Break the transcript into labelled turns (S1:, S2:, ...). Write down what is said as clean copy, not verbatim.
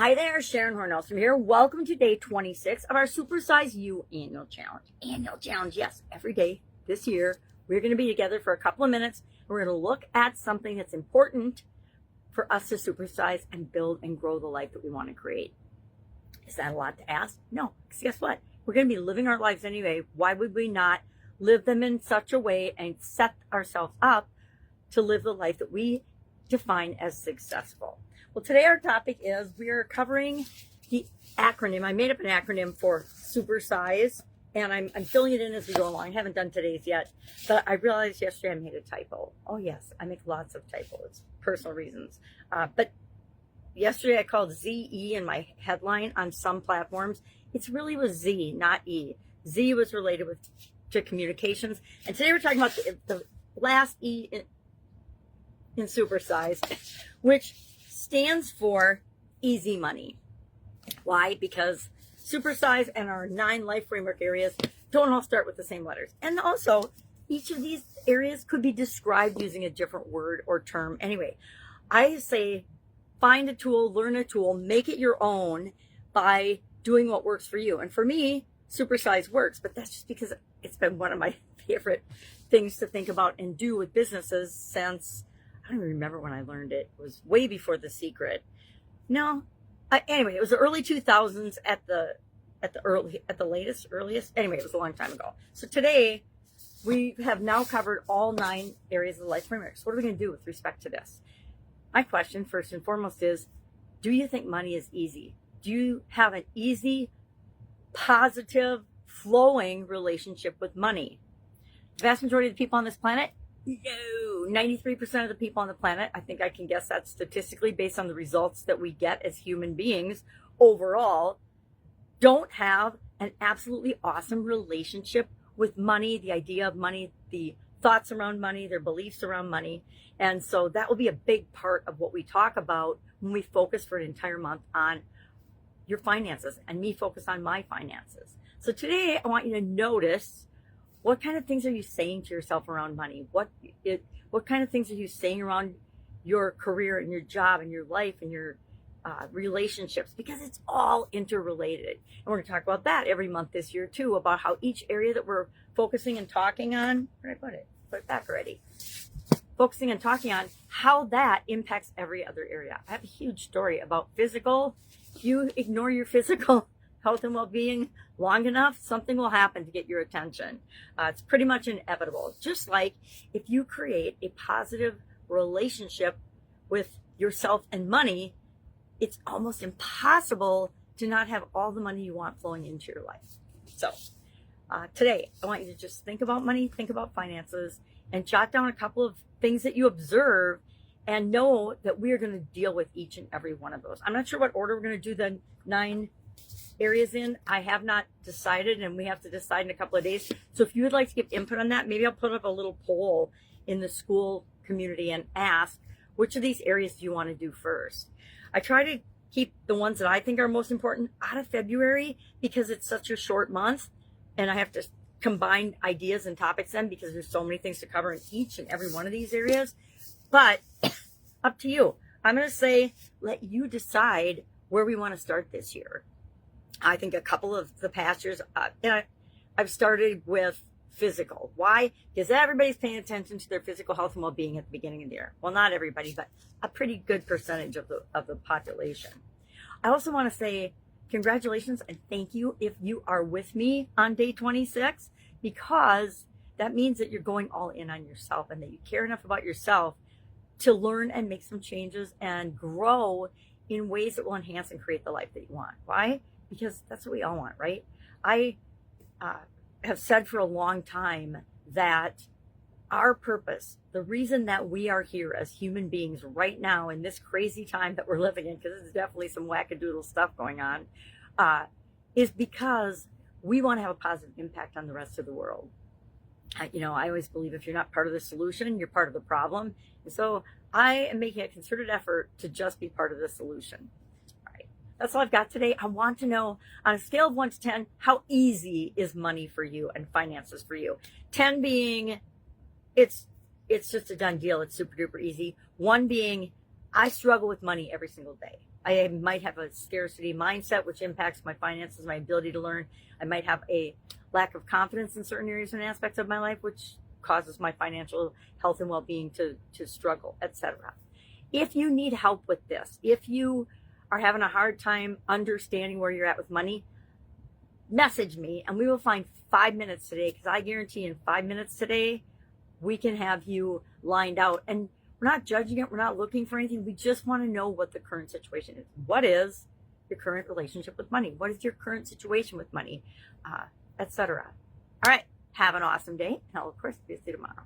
S1: Hi there, Sharon Horne-Ellstrom here. Welcome to day 26 of our Supersize You annual challenge. Annual challenge, yes, every day this year we're going to be together for a couple of minutes. We're going to look at something that's important for us to supersize and build and grow the life that we want to create. Is that a lot to ask? No, because guess what? We're going to be living our lives anyway. Why would we not live them in such a way and set ourselves up to live the life that we define as successful? Well, today our topic is we are covering the acronym. I made up an acronym for Supersize, and I'm filling it in as we go along. I haven't done today's yet, but I realized yesterday I made a typo. Oh yes, I make lots of typos, personal reasons. But yesterday I called ZE in my headline on some platforms. It really was Z, not E. Z was related to communications, and today we're talking about the last E in Supersize, which stands for easy money. Why? Because Supersize and our 9 life framework areas don't all start with the same letters. And also, each of these areas could be described using a different word or term. Anyway, I say find a tool, learn a tool, make it your own by doing what works for you. And for me, Supersize works, but that's just because it's been one of my favorite things to think about and do with businesses since I don't even remember when I learned it. It was way before The Secret. No, anyway, it was the early 2000s at the earliest. Anyway, it was a long time ago. So today we have now covered all 9 areas of the life framework. So what are we going to do with respect to this? My question first and foremost is, do you think money is easy? Do you have an easy, positive, flowing relationship with money? The vast majority of the people on this planet, no, 93% of the people on the planet, I think I can guess that statistically based on the results that we get as human beings overall, don't have an absolutely awesome relationship with money, the idea of money, the thoughts around money, their beliefs around money. And so that will be a big part of what we talk about when we focus for an entire month on your finances and me focus on my finances. So today I want you to notice, what kind of things are you saying to yourself around money? What kind of things are you saying around your career and your job and your life and your relationships? Because it's all interrelated. And we're going to talk about that every month this year too, about how each area that we're focusing and talking on, where did I put it? Put it back already. Focusing and talking on how that impacts every other area. I have a huge story about physical. If you ignore your physical health and well-being long enough, something will happen to get your attention. It's pretty much inevitable. Just like if you create a positive relationship with yourself and money, it's almost impossible to not have all the money you want flowing into your life. So today, I want you to just think about money, think about finances, and jot down a couple of things that you observe and know that we are going to deal with each and every one of those. I'm not sure what order we're going to do the 9 areas in. I have not decided, and we have to decide in a couple of days. So if you would like to give input on that, maybe I'll put up a little poll in the school community and ask, which of these areas do you want to do first? I try to keep the ones that I think are most important out of February because it's such a short month and I have to combine ideas and topics then because there's so many things to cover in each and every one of these areas. But up to you. I'm going to say, let you decide where we want to start this year. I think a couple of the past years, I've started with physical. Why? Because everybody's paying attention to their physical health and well-being at the beginning of the year. Well, not everybody, but a pretty good percentage of the population. I also want to say congratulations and thank you if you are with me on day 26, because that means that you're going all in on yourself and that you care enough about yourself to learn and make some changes and grow in ways that will enhance and create the life that you want. Why? Because that's what we all want, right? I have said for a long time that our purpose, the reason that we are here as human beings right now in this crazy time that we're living in, because there's definitely some wackadoodle stuff going on, is because we want to have a positive impact on the rest of the world. I always believe if you're not part of the solution, you're part of the problem. And so I am making a concerted effort to just be part of the solution. That's all I've got today. I want to know, on a scale of 1 to 10, how easy is money for you and finances for you? 10 being, it's just a done deal. It's super duper easy. 1 being, I struggle with money every single day. I might have a scarcity mindset, which impacts my finances, my ability to learn. I might have a lack of confidence in certain areas and aspects of my life, which causes my financial health and well-being to struggle, etc. If you need help with this, if you are having a hard time understanding where you're at with money, message me and we will find 5 minutes today, because I guarantee in 5 minutes today, we can have you lined out. And we're not judging it. We're not looking for anything. We just want to know what the current situation is. What is your current relationship with money? What is your current situation with money, etc. All right. Have an awesome day. And I'll, of course, see you tomorrow.